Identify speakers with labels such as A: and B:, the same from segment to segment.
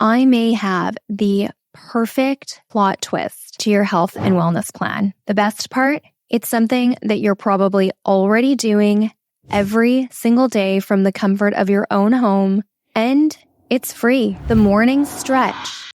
A: I may have the perfect plot twist to your health and wellness plan. The best part, it's something that you're probably already doing every single day from the comfort of your own home, and it's free. The morning stretch.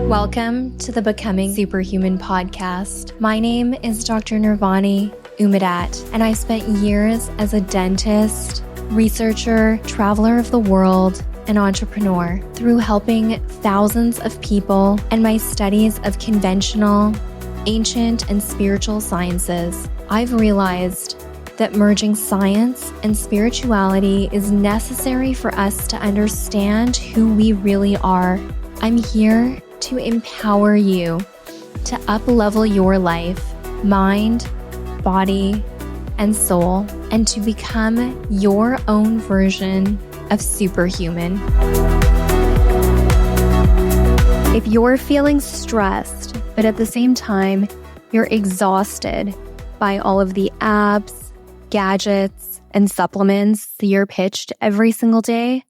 A: Welcome to the Becoming Superhuman podcast. My name is Dr. Nirvani Umadat, and I spent years as a dentist, researcher, traveler of the world, and entrepreneur. Through helping thousands of people and my studies of conventional, ancient, and spiritual sciences, I've realized that merging science and spirituality is necessary for us to understand who we really are. I'm here to empower you to up-level your life, mind, body, and soul, and to become your own version of superhuman. If you're feeling stressed, but at the same time, you're exhausted by all of the apps, gadgets, and supplements that you're pitched every single day,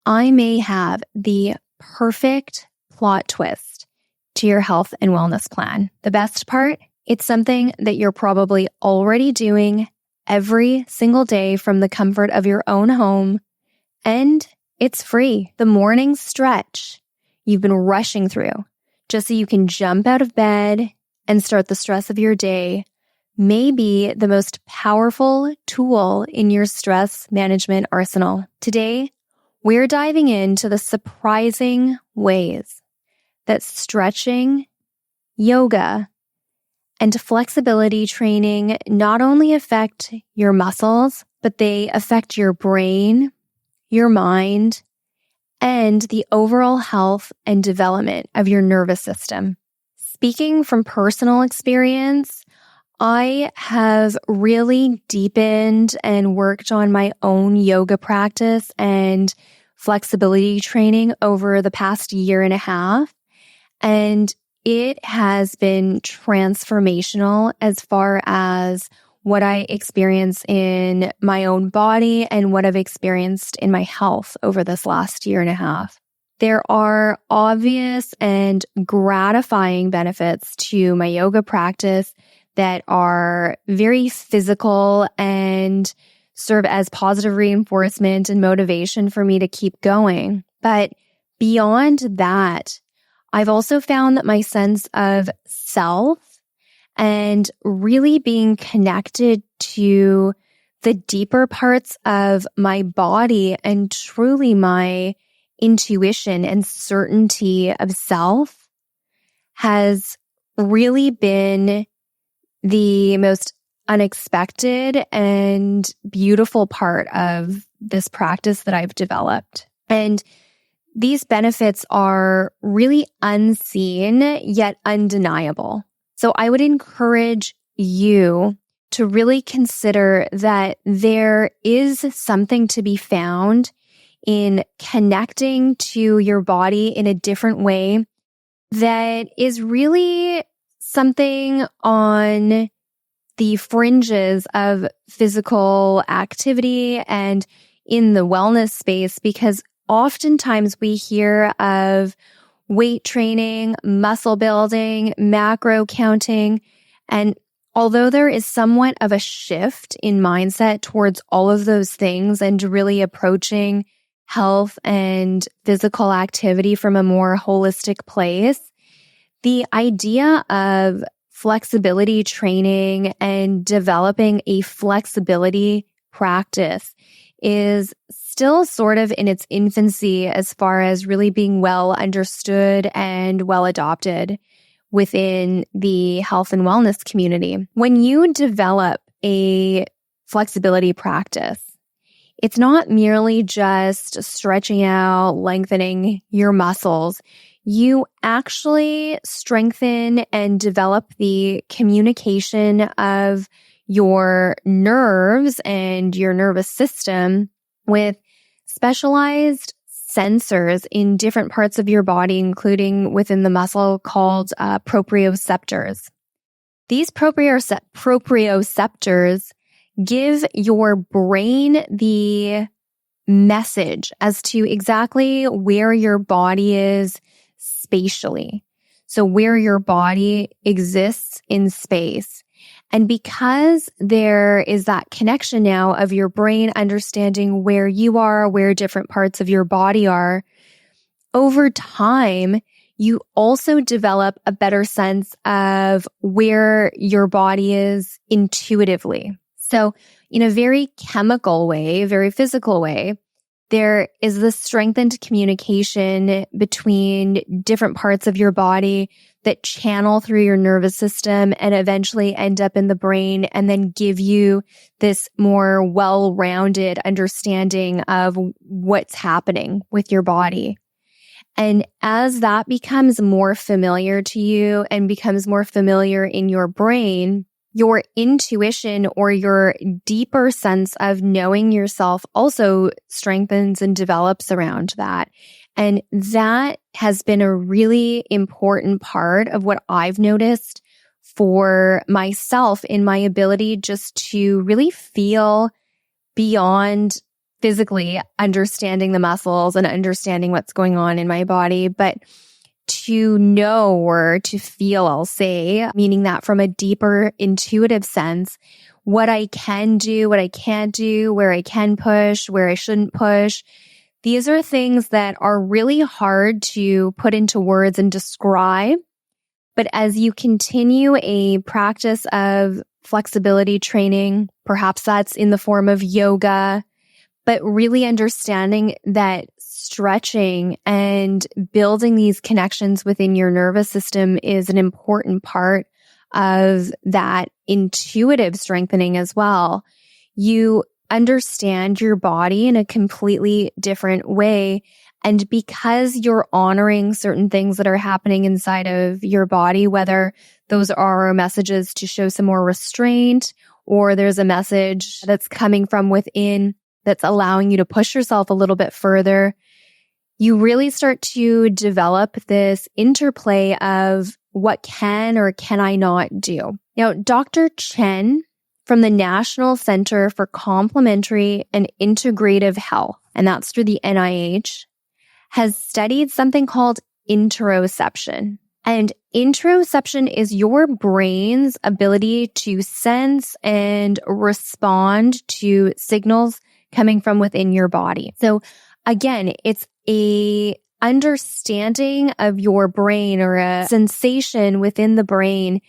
A: I may have the perfect plot twist to your health and wellness plan. The best part, it's something that you're probably already doing every single day from the comfort of your own home, and it's free. The morning stretch you've been rushing through just so you can jump out of bed and start the stress of your day may be the most powerful tool in your stress management arsenal. Today, we're diving into the surprising ways that stretching, yoga, and flexibility training not only affect your muscles, but they affect your brain, your mind, and the overall health and development of your nervous system. Speaking from personal experience, I have really deepened and worked on my own yoga practice and flexibility training over the past year and a half, and it has been transformational as far as what I experience in my own body and what I've experienced in my health over this last year and a half. There are obvious and gratifying benefits to my yoga practice that are very physical and serve as positive reinforcement and motivation for me to keep going. But beyond that, I've also found that my sense of self and really being connected to the deeper parts of my body and truly my intuition and certainty of self has really been the most unexpected and beautiful part of this practice that I've developed. And these benefits are really unseen yet undeniable. So I would encourage you to really consider that there is something to be found in connecting to your body in a different way that is really something on the fringes of physical activity and in the wellness space, because oftentimes we hear of weight training, muscle building, macro counting, and although there is somewhat of a shift in mindset towards all of those things and really approaching health and physical activity from a more holistic place, the idea of flexibility training and developing a flexibility practice is still sort of in its infancy as far as really being well understood and well adopted within the health and wellness community. When you develop a flexibility practice, it's not merely just stretching out, lengthening your muscles. You actually strengthen and develop the communication of your nerves and your nervous system with specialized sensors in different parts of your body, including within the muscle called proprioceptors. These proprioceptors give your brain the message as to exactly where your body is spatially. So where your body exists in space. And because there is that connection now of your brain understanding where you are, where different parts of your body are, over time, you also develop a better sense of where your body is intuitively. So in a very chemical way, very physical way, there is this strengthened communication between different parts of your body that channel through your nervous system and eventually end up in the brain and then give you this more well-rounded understanding of what's happening with your body. And as that becomes more familiar to you and becomes more familiar in your brain, your intuition or your deeper sense of knowing yourself also strengthens and develops around that. And that has been a really important part of what I've noticed for myself in my ability just to really feel beyond physically understanding the muscles and understanding what's going on in my body, but to know or to feel, I'll say, meaning that from a deeper intuitive sense, what I can do, what I can't do, where I can push, where I shouldn't push. These are things that are really hard to put into words and describe. But as you continue a practice of flexibility training, perhaps that's in the form of yoga, but really understanding that stretching and building these connections within your nervous system is an important part of that intuitive strengthening as well. You understand your body in a completely different way. And because you're honoring certain things that are happening inside of your body, whether those are messages to show some more restraint, or there's a message that's coming from within that's allowing you to push yourself a little bit further, you really start to develop this interplay of what can or can I not do. Now, Dr. Chen from the National Center for Complementary and Integrative Health, and that's through the NIH, has studied something called interoception. And interoception is your brain's ability to sense and respond to signals coming from within your body. So again, it's a understanding of your brain or a sensation within the brain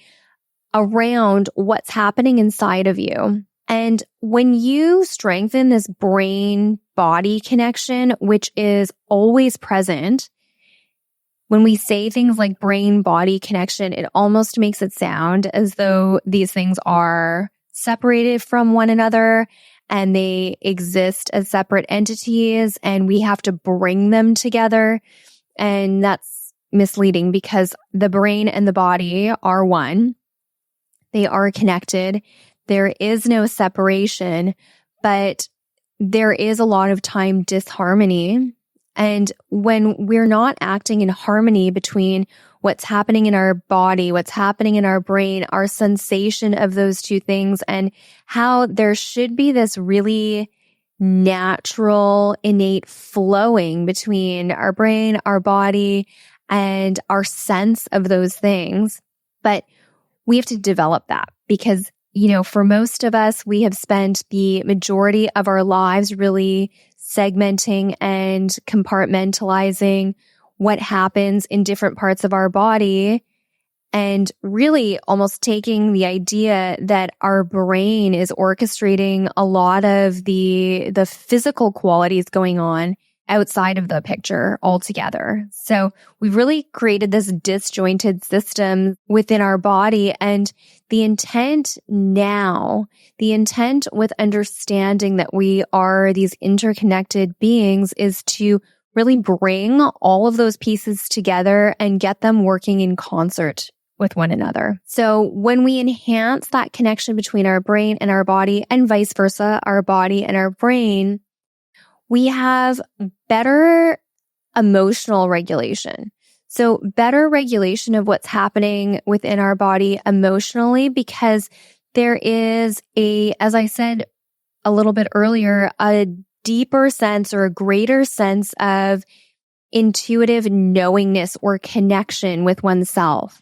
A: around what's happening inside of you. And when you strengthen this brain-body connection, which is always present, when we say things like brain-body connection, it almost makes it sound as though these things are separated from one another and they exist as separate entities and we have to bring them together. And that's misleading because the brain and the body are one. They are connected. There is no separation, but there is a lot of time disharmony. And when we're not acting in harmony between what's happening in our body, what's happening in our brain, our sensation of those two things, and how there should be this really natural, innate flowing between our brain, our body, and our sense of those things. But we have to develop that because, you know, for most of us, we have spent the majority of our lives really segmenting and compartmentalizing what happens in different parts of our body and really almost taking the idea that our brain is orchestrating a lot of the physical qualities going on outside of the picture altogether. So we've really created this disjointed system within our body. And the intent now, the intent with understanding that we are these interconnected beings is to really bring all of those pieces together and get them working in concert with one another. So when we enhance that connection between our brain and our body and vice versa, our body and our brain, we have better emotional regulation. So better regulation of what's happening within our body emotionally, because there is as I said a little bit earlier, a deeper sense or a greater sense of intuitive knowingness or connection with oneself.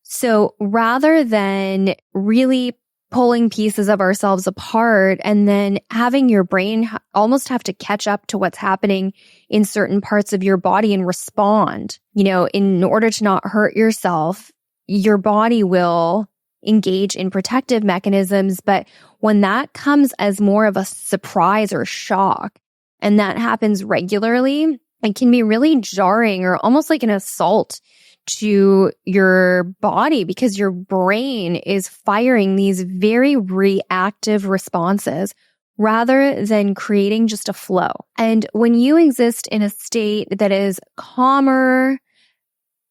A: So rather than really pulling pieces of ourselves apart and then having your brain almost have to catch up to what's happening in certain parts of your body and respond, in order to not hurt yourself, your body will engage in protective mechanisms. But when that comes as more of a surprise or shock, and that happens regularly, it can be really jarring or almost like an assault to your body because your brain is firing these very reactive responses rather than creating just a flow. And when you exist in a state that is calmer,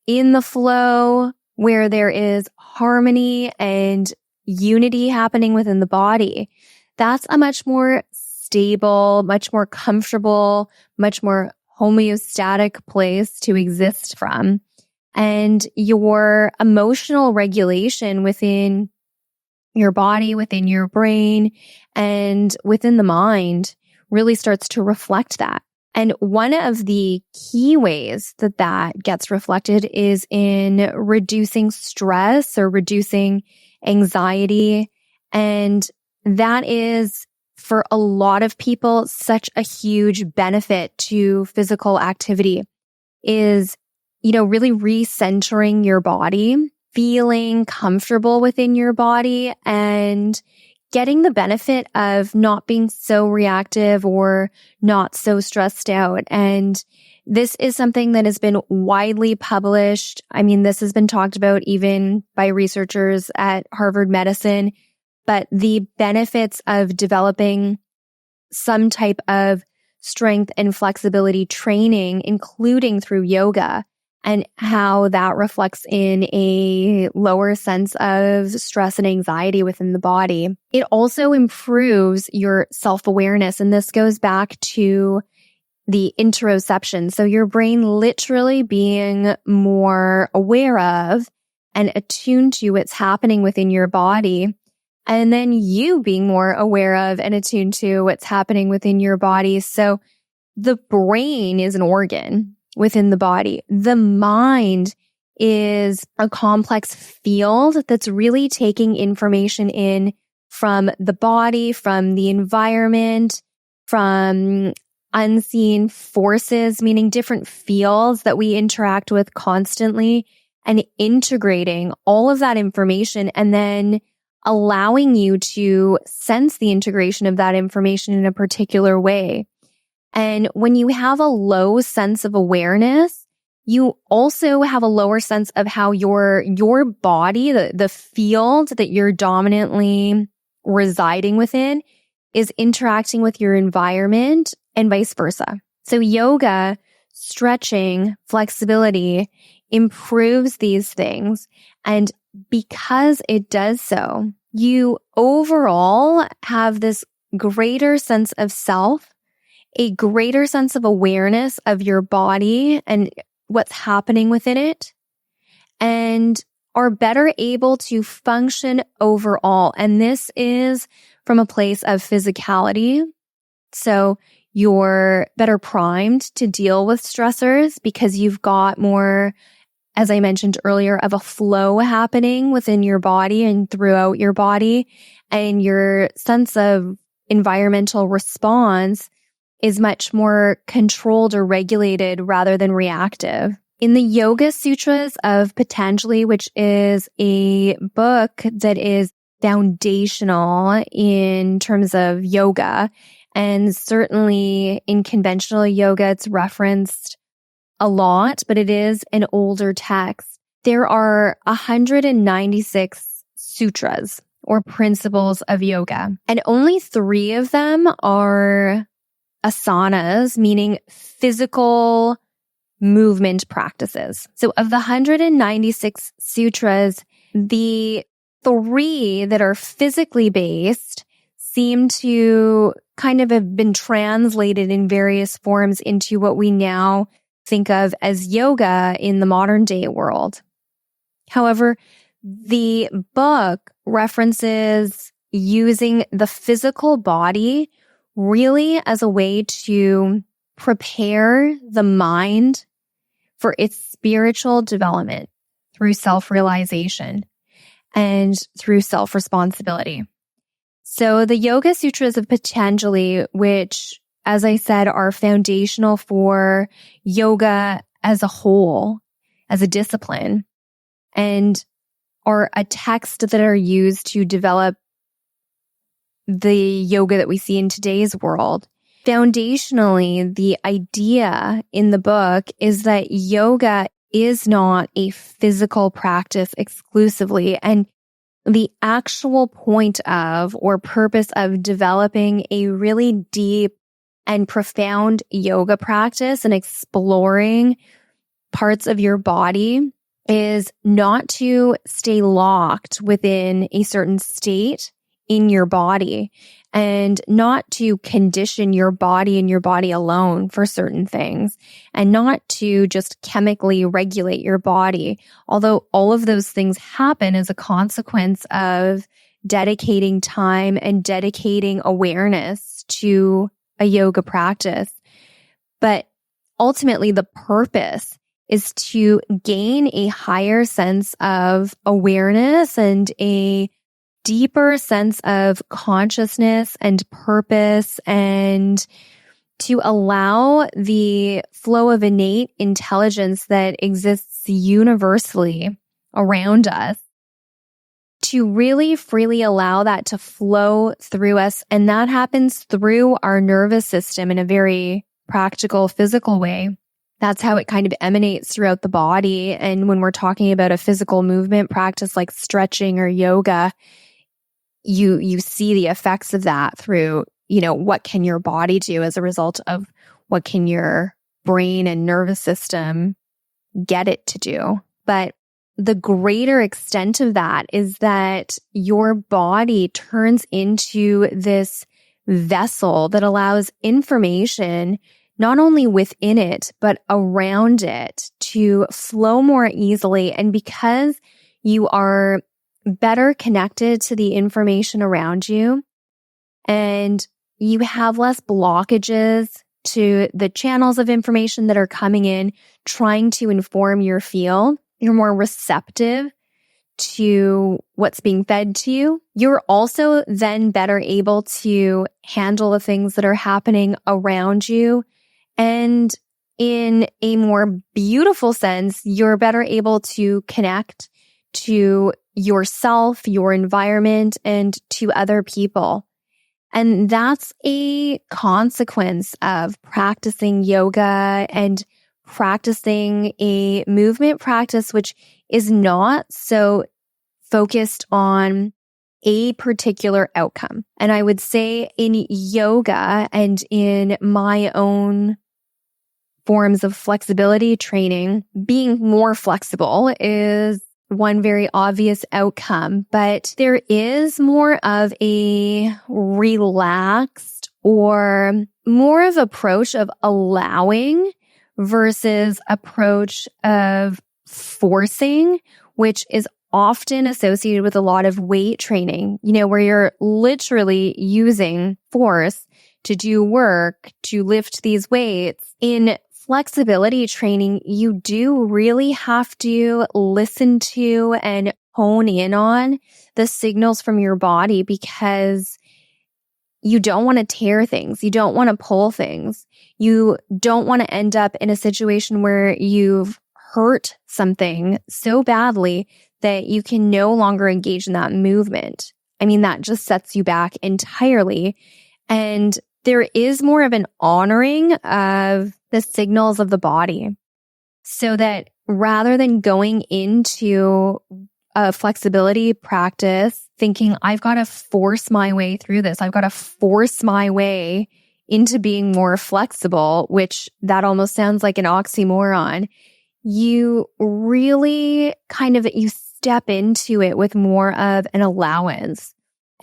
A: in the flow, where there is harmony and unity happening within the body, that's a much more stable, much more comfortable, much more homeostatic place to exist from. And your emotional regulation within your body, within your brain, and within the mind really starts to reflect that. And one of the key ways that that gets reflected is in reducing stress or reducing anxiety. And that is, for a lot of people, such a huge benefit to physical activity is, really recentering your body, feeling comfortable within your body, and getting the benefit of not being so reactive or not so stressed out. And this is something that has been widely published. I mean, this has been talked about even by researchers at Harvard Medicine, but the benefits of developing some type of strength and flexibility training, including through yoga, and how that reflects in a lower sense of stress and anxiety within the body. It also improves your self-awareness. And this goes back to the interoception. So your brain literally being more aware of and attuned to what's happening within your body. And then you being more aware of and attuned to what's happening within your body. So the brain is an organ within the body. The mind is a complex field that's really taking information in from the body, from the environment, from unseen forces, meaning different fields that we interact with constantly, and integrating all of that information and then allowing you to sense the integration of that information in a particular way. And when you have a low sense of awareness, you also have a lower sense of how your body, the field that you're dominantly residing within, is interacting with your environment and vice versa. So yoga, stretching, flexibility improves these things. And because it does so, you overall have this greater sense of self, a greater sense of awareness of your body and what's happening within it, and are better able to function overall. And this is from a place of physicality. So you're better primed to deal with stressors because you've got more, as I mentioned earlier, of a flow happening within your body and throughout your body. And your sense of environmental response is much more controlled or regulated rather than reactive. In the Yoga Sutras of Patanjali, which is a book that is foundational in terms of yoga, and certainly in conventional yoga, it's referenced a lot, but it is an older text. There are 196 sutras or principles of yoga, and only 3 of them are asanas, meaning physical movement practices. So of the 196 sutras, the 3 that are physically based seem to kind of have been translated in various forms into what we now think of as yoga in the modern day world. However, the book references using the physical body really as a way to prepare the mind for its spiritual development through self-realization and through self-responsibility. So the Yoga Sutras of Patanjali, which, as I said, are foundational for yoga as a whole, as a discipline, and are a text that are used to develop the yoga that we see in today's world. Foundationally, the idea in the book is that yoga is not a physical practice exclusively, and the actual point of or purpose of developing a really deep and profound yoga practice and exploring parts of your body is not to stay locked within a certain state in your body and not to condition your body and your body alone for certain things and not to just chemically regulate your body. Although all of those things happen as a consequence of dedicating time and dedicating awareness to a yoga practice. But ultimately, the purpose is to gain a higher sense of awareness and a deeper sense of consciousness and purpose, and to allow the flow of innate intelligence that exists universally around us to really freely allow that to flow through us. And that happens through our nervous system in a very practical, physical way. That's how it kind of emanates throughout the body. And when we're talking about a physical movement practice like stretching or yoga, you see the effects of that through, what can your body do as a result of what can your brain and nervous system get it to do. But the greater extent of that is that your body turns into this vessel that allows information not only within it, but around it to flow more easily. And because you are better connected to the information around you and you have less blockages to the channels of information that are coming in, trying to inform your field, you're more receptive to what's being fed to you. You're also then better able to handle the things that are happening around you. And in a more beautiful sense, you're better able to connect to yourself, your environment, and to other people. And that's a consequence of practicing yoga and practicing a movement practice, which is not so focused on a particular outcome. And I would say in yoga and in my own forms of flexibility training, being more flexible is one very obvious outcome, but there is more of a relaxed or more of approach of allowing versus approach of forcing, which is often associated with a lot of weight training, where you're literally using force to do work, to lift these weights. In flexibility training, you do really have to listen to and hone in on the signals from your body because you don't want to tear things. You don't want to pull things. You don't want to end up in a situation where you've hurt something so badly that you can no longer engage in that movement. I mean, that just sets you back entirely. And there is more of an honoring of the signals of the body so that rather than going into a flexibility practice thinking, I've got to force my way through this, I've got to force my way into being more flexible, which that almost sounds like an oxymoron, you really you step into it with more of an allowance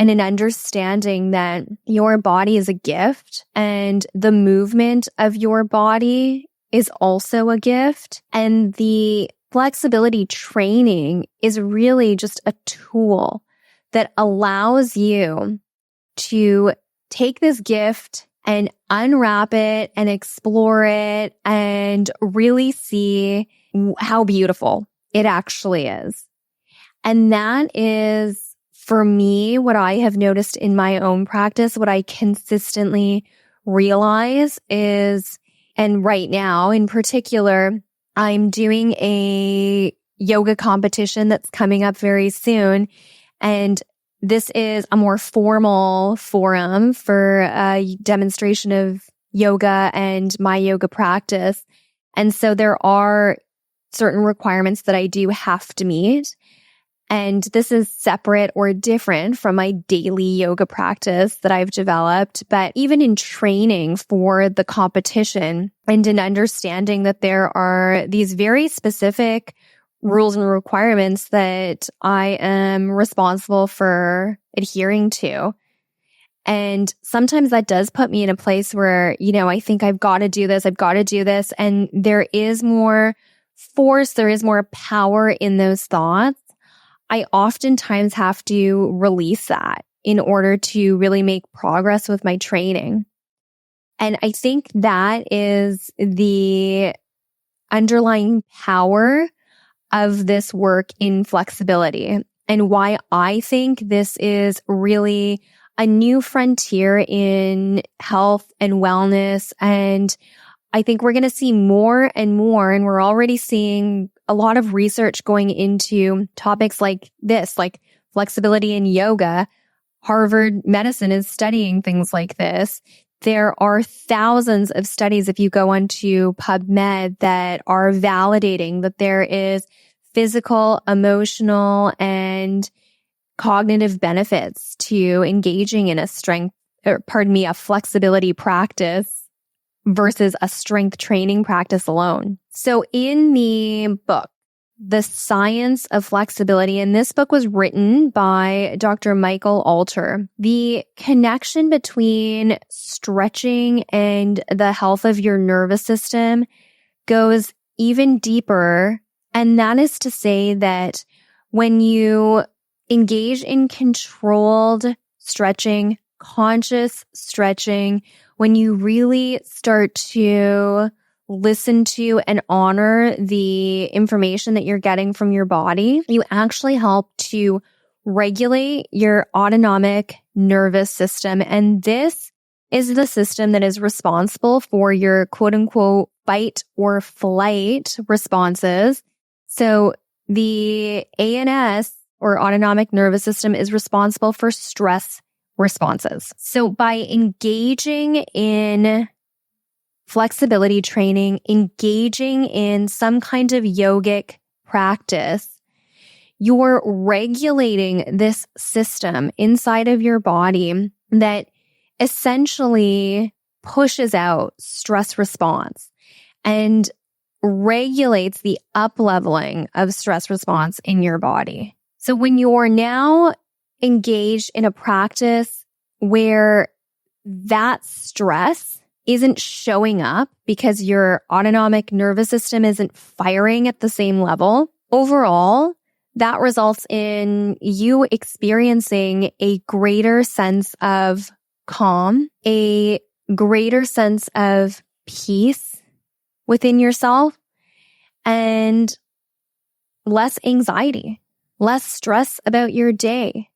A: and an understanding that your body is a gift and the movement of your body is also a gift. And the flexibility training is really just a tool that allows you to take this gift and unwrap it and explore it and really see how beautiful it actually is. And that is, for me, what I have noticed in my own practice, what I consistently realize is, and right now in particular, I'm doing a yoga competition that's coming up very soon. And this is a more formal forum for a demonstration of yoga and my yoga practice. And so there are certain requirements that I do have to meet. And this is separate or different from my daily yoga practice that I've developed. But even in training for the competition and in understanding that there are these very specific rules and requirements that I am responsible for adhering to. And sometimes that does put me in a place where, I think I've got to do this. And there is more force, there is more power in those thoughts. I oftentimes have to release that in order to really make progress with my training. And I think that is the underlying power of this work in flexibility and why I think this is really a new frontier in health and wellness. And I think we're going to see more and more, and we're already seeing a lot of research going into topics like this, like flexibility in yoga. Harvard Medicine is studying things like this. There are thousands of studies, if you go onto PubMed, that are validating that there is physical, emotional, and cognitive benefits to engaging in a flexibility practice versus a strength training practice alone. So in the book, The Science of Flexibility, and this book was written by Dr. Michael Alter, the connection between stretching and the health of your nervous system goes even deeper. And that is to say that when you engage in controlled stretching, conscious stretching, when you really start to listen to and honor the information that you're getting from your body, you actually help to regulate your autonomic nervous system. And this is the system that is responsible for your quote unquote fight or flight responses. So the ANS or autonomic nervous system is responsible for stress responses. So by engaging in flexibility training, engaging in some kind of yogic practice, you're regulating this system inside of your body that essentially pushes out stress response and regulates the up-leveling of stress response in your body. So when you're now engaged in a practice where that stress isn't showing up because your autonomic nervous system isn't firing at the same level, overall, that results in you experiencing a greater sense of calm, a greater sense of peace within yourself, and less anxiety, less stress about your day.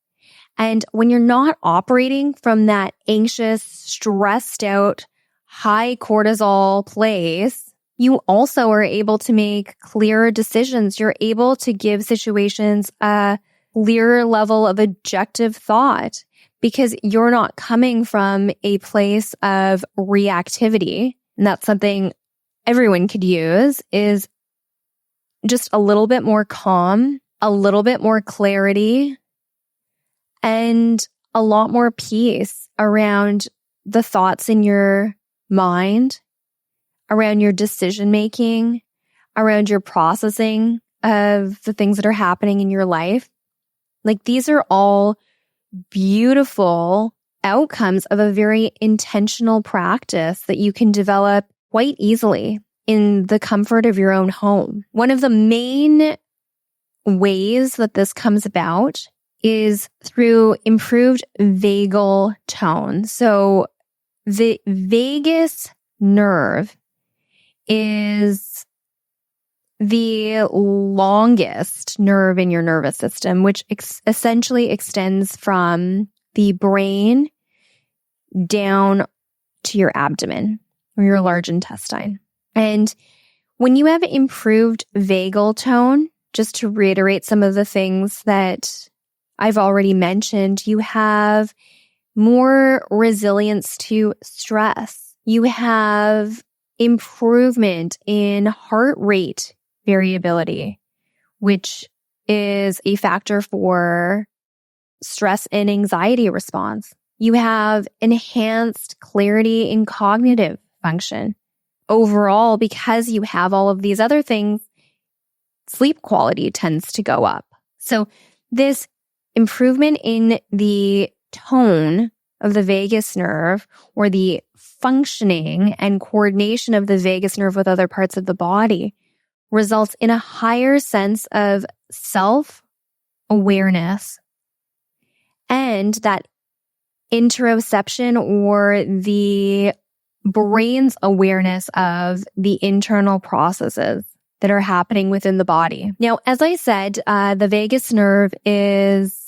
A: And when you're not operating from that anxious, stressed out, high cortisol place, you also are able to make clearer decisions. You're able to give situations a clearer level of objective thought because you're not coming from a place of reactivity. And that's something everyone could use, is just a little bit more calm, a little bit more clarity, and a lot more peace around the thoughts in your mind, around your decision making, around your processing of the things that are happening in your life. Like, these are all beautiful outcomes of a very intentional practice that you can develop quite easily in the comfort of your own home. One of the main ways that this comes about is through improved vagal tone. So the vagus nerve is the longest nerve in your nervous system, which essentially extends from the brain down to your abdomen or your large intestine. And when you have improved vagal tone, just to reiterate some of the things that I've already mentioned, you have more resilience to stress. You have improvement in heart rate variability, which is a factor for stress and anxiety response. You have enhanced clarity in cognitive function. Overall, because you have all of these other things, sleep quality tends to go up. So this improvement in the tone of the vagus nerve, or the functioning and coordination of the vagus nerve with other parts of the body, results in a higher sense of self-awareness, and that interoception, or the brain's awareness of the internal processes that are happening within the body. Now, as I said, the vagus nerve is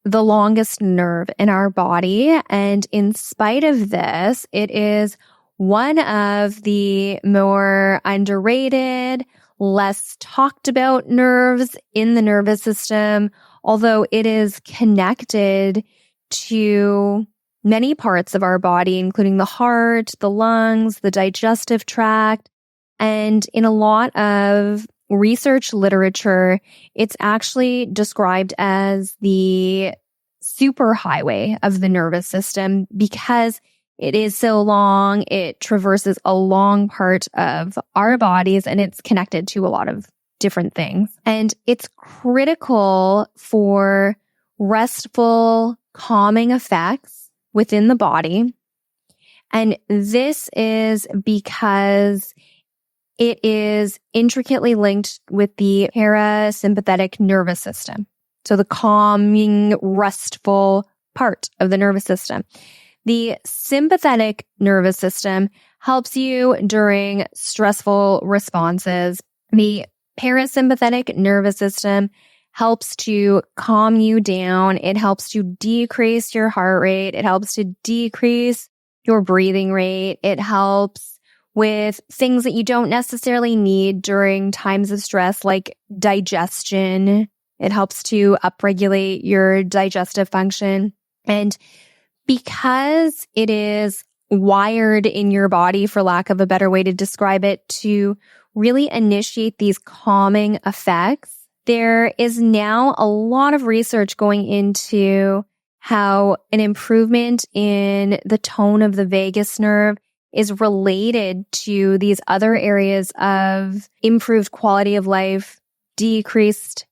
A: the longest nerve in our body. And in spite of this, it is one of the more underrated, less talked about nerves in the nervous system, although it is connected to many parts of our body, including the heart, the lungs, the digestive tract. And in a lot of research literature, it's actually described as the superhighway of the nervous system because it is so long. It traverses a long part of our bodies, and it's connected to a lot of different things. And it's critical for restful, calming effects within the body. And this is because it is intricately linked with the parasympathetic nervous system. So the calming, restful part of the nervous system. The sympathetic nervous system helps you during stressful responses. The parasympathetic nervous system helps to calm you down. It helps to decrease your heart rate. It helps to decrease your breathing rate. It helps with things that you don't necessarily need during times of stress, like digestion. It helps to upregulate your digestive function. And because it is wired in your body, for lack of a better way to describe it, to really initiate these calming effects, there is now a lot of research going into how an improvement in the tone of the vagus nerve is related to these other areas of improved quality of life, decreased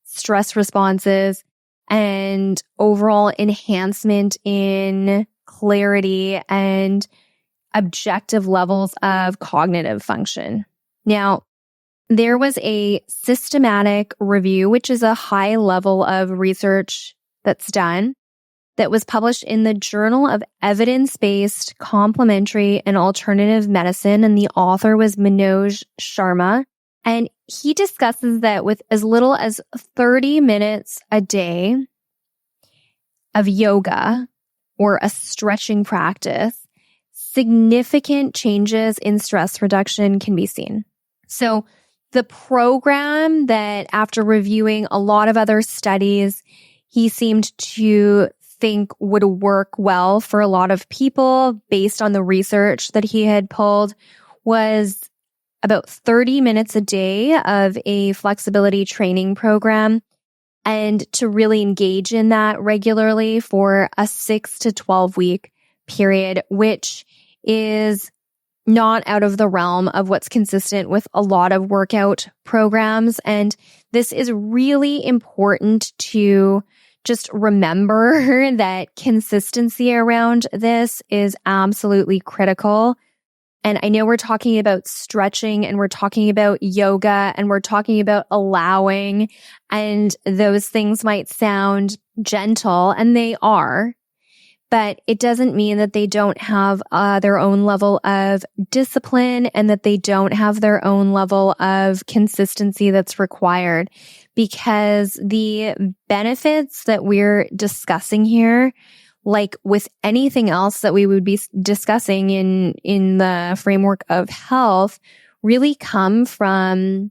A: stress responses, and overall enhancement in clarity and objective levels of cognitive function. Now, there was a systematic review, which is a high level of research that's done, that was published in the Journal of Evidence-Based Complementary and Alternative Medicine, and the author was Manoj Sharma. And he discusses that with as little as 30 minutes a day of yoga or a stretching practice, significant changes in stress reduction can be seen. So the program that, after reviewing a lot of other studies, he seemed to think would work well for a lot of people based on the research that he had pulled, was about 30 minutes a day of a flexibility training program, and to really engage in that regularly for a 6 to 12 week period, which is not out of the realm of what's consistent with a lot of workout programs. And this is really important to just remember that consistency around this is absolutely critical. And I know we're talking about stretching and we're talking about yoga and we're talking about allowing, and those things might sound gentle, and they are, but it doesn't mean that they don't have their own level of discipline and that they don't have their own level of consistency that's required, because the benefits that we're discussing here, like with anything else that we would be discussing in the framework of health, really come from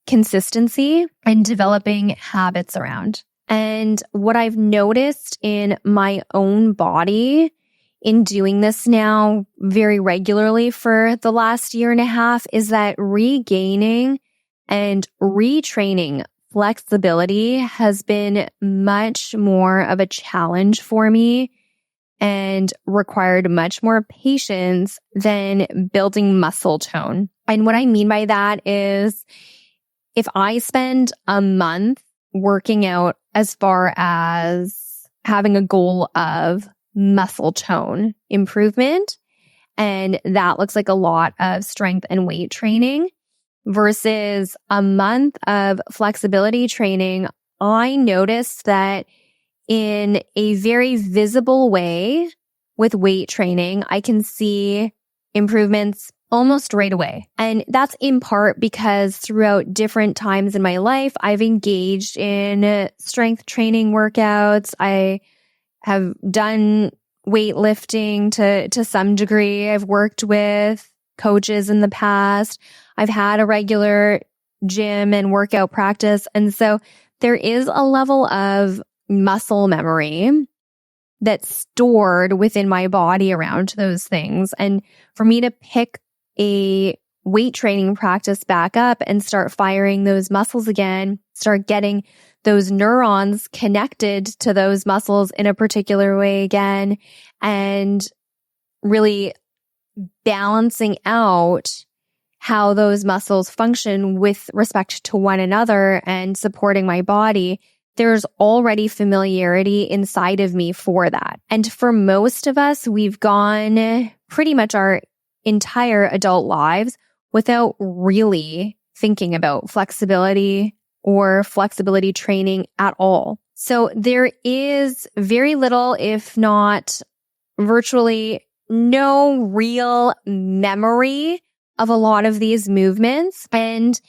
A: consistency and developing habits around. And what I've noticed in my own body in doing this now very regularly for the last year and a half is that regaining and retraining flexibility has been much more of a challenge for me and required much more patience than building muscle tone. And what I mean by that is if I spend a month working out as far as having a goal of muscle tone improvement, and that looks like a lot of strength and weight training, versus a month of flexibility training, I noticed that in a very visible way with weight training, I can see improvements almost right away. And that's in part because throughout different times in my life, I've engaged in strength training workouts. I have done weightlifting to some degree. I've worked with coaches in the past. I've had a regular gym and workout practice. And so there is a level of muscle memory that's stored within my body around those things. And for me to pick a weight training practice back up and start firing those muscles again, start getting those neurons connected to those muscles in a particular way again, and really balancing out how those muscles function with respect to one another and supporting my body, there's already familiarity inside of me for that. And for most of us, we've gone pretty much our entire adult lives without really thinking about flexibility or flexibility training at all. So there is very little, if not virtually no real memory of a lot of these movements. And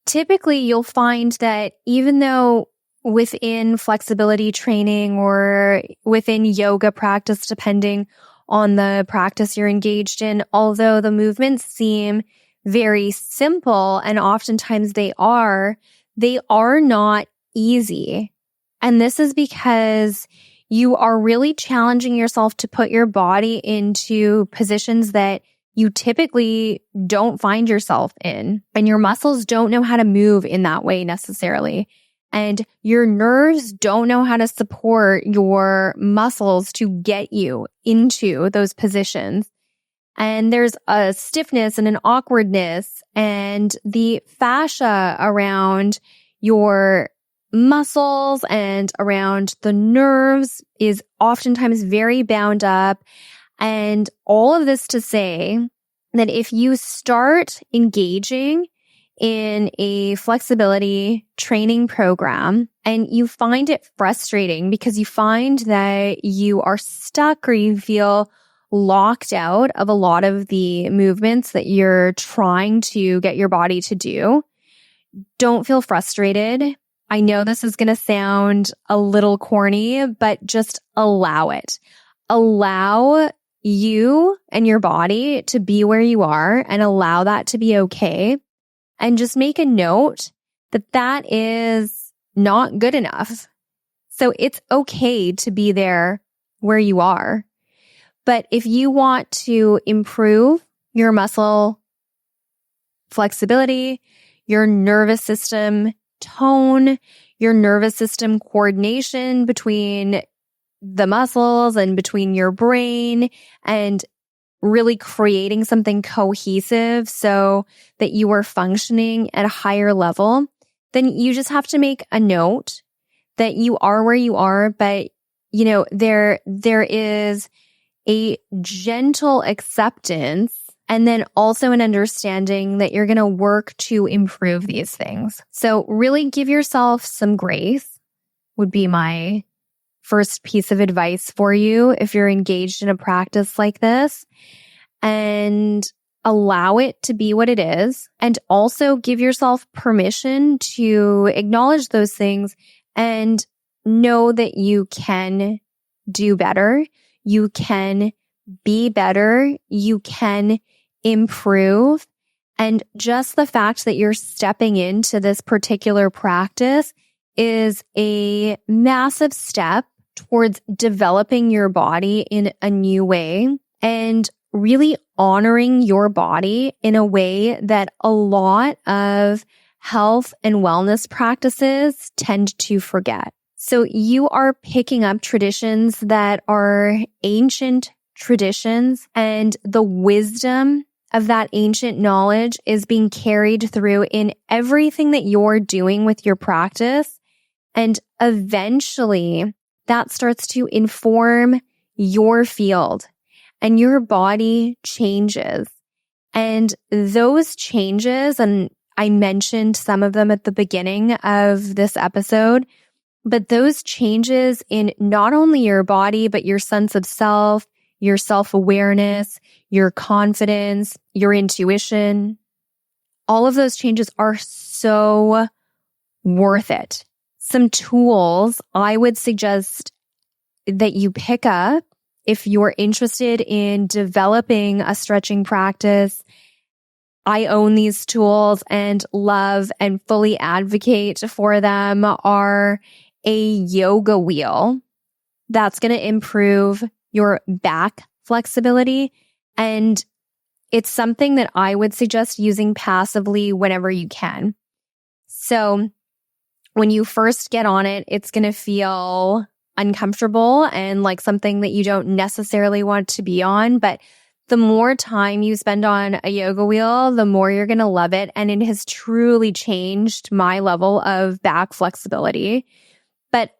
A: typically you'll find that even though within flexibility training or within yoga practice, depending on the practice you're engaged in, although the movements seem very simple, and oftentimes they are not easy. And this is because you are really challenging yourself to put your body into positions that you typically don't find yourself in. And your muscles don't know how to move in that way necessarily. And your nerves don't know how to support your muscles to get you into those positions. And there's a stiffness and an awkwardness, and the fascia around your muscles and around the nerves is oftentimes very bound up. And all of this to say that if you start engaging in a flexibility training program and you find it frustrating because you find that you are stuck or you feel locked out of a lot of the movements that you're trying to get your body to do, don't feel frustrated. I know this is going to sound a little corny, but just allow it. Allow you and your body to be where you are and allow that to be okay. And just make a note that that is not good enough. So it's okay to be there where you are. But if you want to improve your muscle flexibility, your nervous system tone, your nervous system coordination between the muscles and between your brain, and really creating something cohesive so that you are functioning at a higher level, then you just have to make a note that you are where you are, but you know, there is a gentle acceptance And then also an understanding that you're going to work to improve these things. So really give yourself some grace would be my first piece of advice for you if you're engaged in a practice like this. And allow it to be what it is. And also give yourself permission to acknowledge those things and know that you can do better. You can be better. You can improve. And just the fact that you're stepping into this particular practice is a massive step towards developing your body in a new way and really honoring your body in a way that a lot of health and wellness practices tend to forget. So you are picking up traditions that are ancient traditions, and the wisdom of that ancient knowledge is being carried through in everything that you're doing with your practice. And eventually that starts to inform your field and your body changes. And those changes, and I mentioned some of them at the beginning of this episode, but those changes in not only your body, but your sense of self, your self-awareness, your confidence, your intuition, all of those changes are so worth it. Some tools I would suggest that you pick up if you're interested in developing a stretching practice. I own these tools and love and fully advocate for them are a yoga wheel that's going to improve your back flexibility. And it's something that I would suggest using passively whenever you can. So when you first get on it, it's going to feel uncomfortable and like something that you don't necessarily want to be on. But the more time you spend on a yoga wheel, the more you're going to love it. And it has truly changed my level of back flexibility. But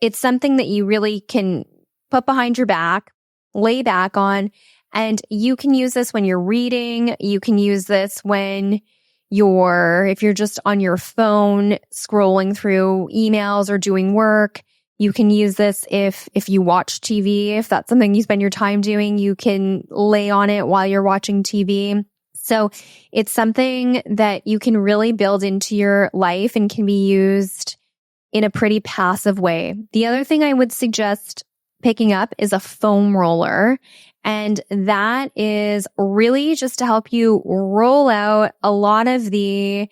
A: it's something that you really can put behind your back, lay back on, and you can use this when you're reading. You can use this when if you're just on your phone scrolling through emails or doing work. You can use this if you watch TV. If that's something you spend your time doing, you can lay on it while you're watching TV. So it's something that you can really build into your life and can be used in a pretty passive way. The other thing I would suggest picking up is a foam roller. And that is really just to help you roll out a lot of the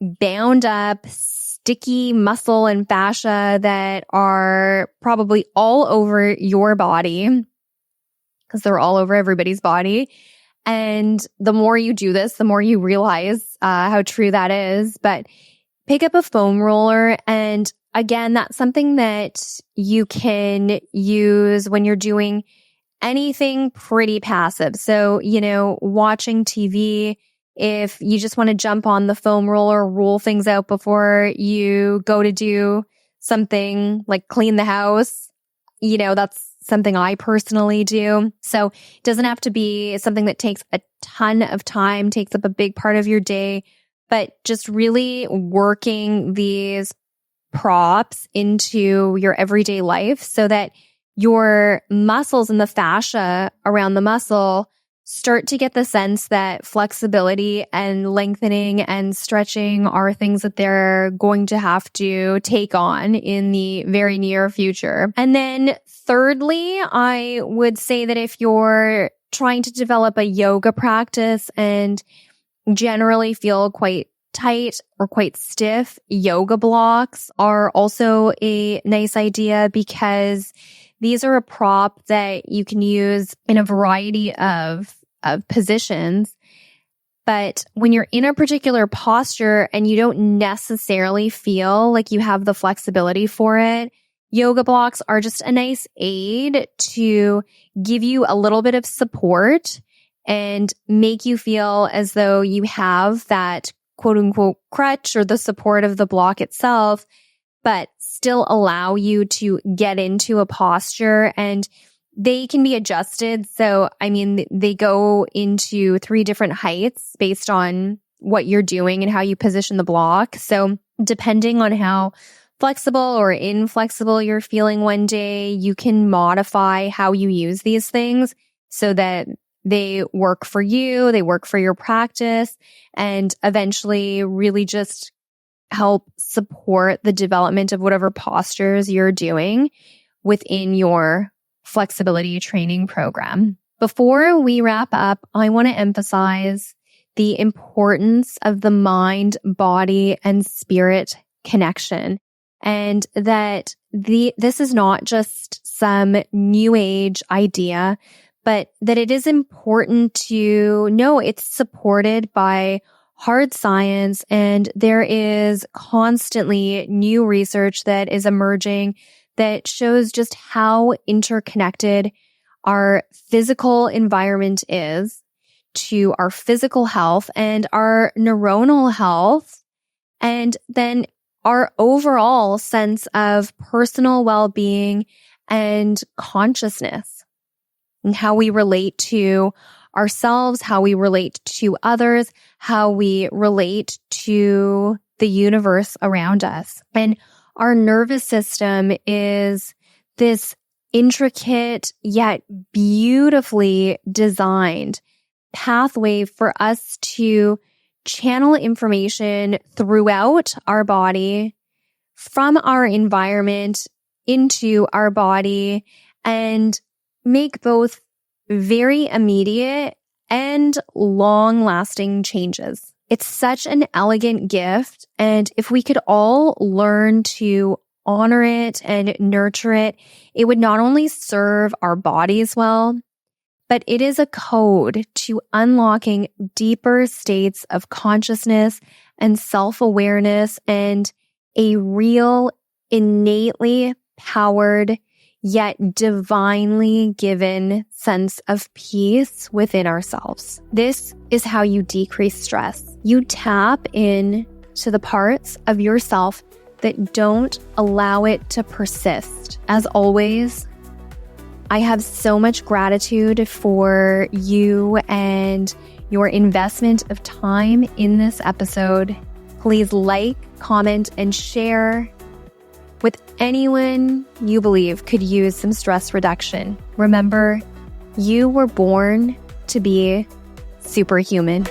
A: bound up, sticky muscle and fascia that are probably all over your body, because they're all over everybody's body. And the more you do this, the more you realize how true that is. But pick up a foam roller. And again, that's something that you can use when you're doing anything pretty passive. So, watching TV, if you just want to jump on the foam roller, roll things out before you go to do something like clean the house, that's something I personally do. So it doesn't have to be something that takes a ton of time, takes up a big part of your day, but just really working these props into your everyday life so that your muscles and the fascia around the muscle start to get the sense that flexibility and lengthening and stretching are things that they're going to have to take on in the very near future. And then thirdly, I would say that if you're trying to develop a yoga practice and generally feel quite tight or quite stiff, yoga blocks are also a nice idea because these are a prop that you can use in a variety of positions. But when you're in a particular posture and you don't necessarily feel like you have the flexibility for it, yoga blocks are just a nice aid to give you a little bit of support and make you feel as though you have that quote unquote crutch or the support of the block itself, but still allow you to get into a posture and they can be adjusted. So, they go into 3 different heights based on what you're doing and how you position the block. So depending on how flexible or inflexible you're feeling one day, you can modify how you use these things so that they work for you, they work for your practice, and eventually really just help support the development of whatever postures you're doing within your flexibility training program. Before we wrap up, I want to emphasize the importance of the mind, body, and spirit connection. And that this is not just some new age idea, but that it is important to know it's supported by hard science, and there is constantly new research that is emerging that shows just how interconnected our physical environment is to our physical health and our neuronal health, and then our overall sense of personal well-being and consciousness, and how we relate to ourselves, how we relate to others, how we relate to the universe around us. And our nervous system is this intricate yet beautifully designed pathway for us to channel information throughout our body, from our environment into our body, and make both very immediate and long-lasting changes. It's such an elegant gift, and if we could all learn to honor it and nurture it, it would not only serve our bodies well, but it is a code to unlocking deeper states of consciousness and self-awareness and a real, innately powered, yet divinely given sense of peace within ourselves. This is how you decrease stress. You tap in to the parts of yourself that don't allow it to persist. As always, I have so much gratitude for you and your investment of time in this episode. Please like, comment, and share with anyone you believe could use some stress reduction. Remember, you were born to be superhuman.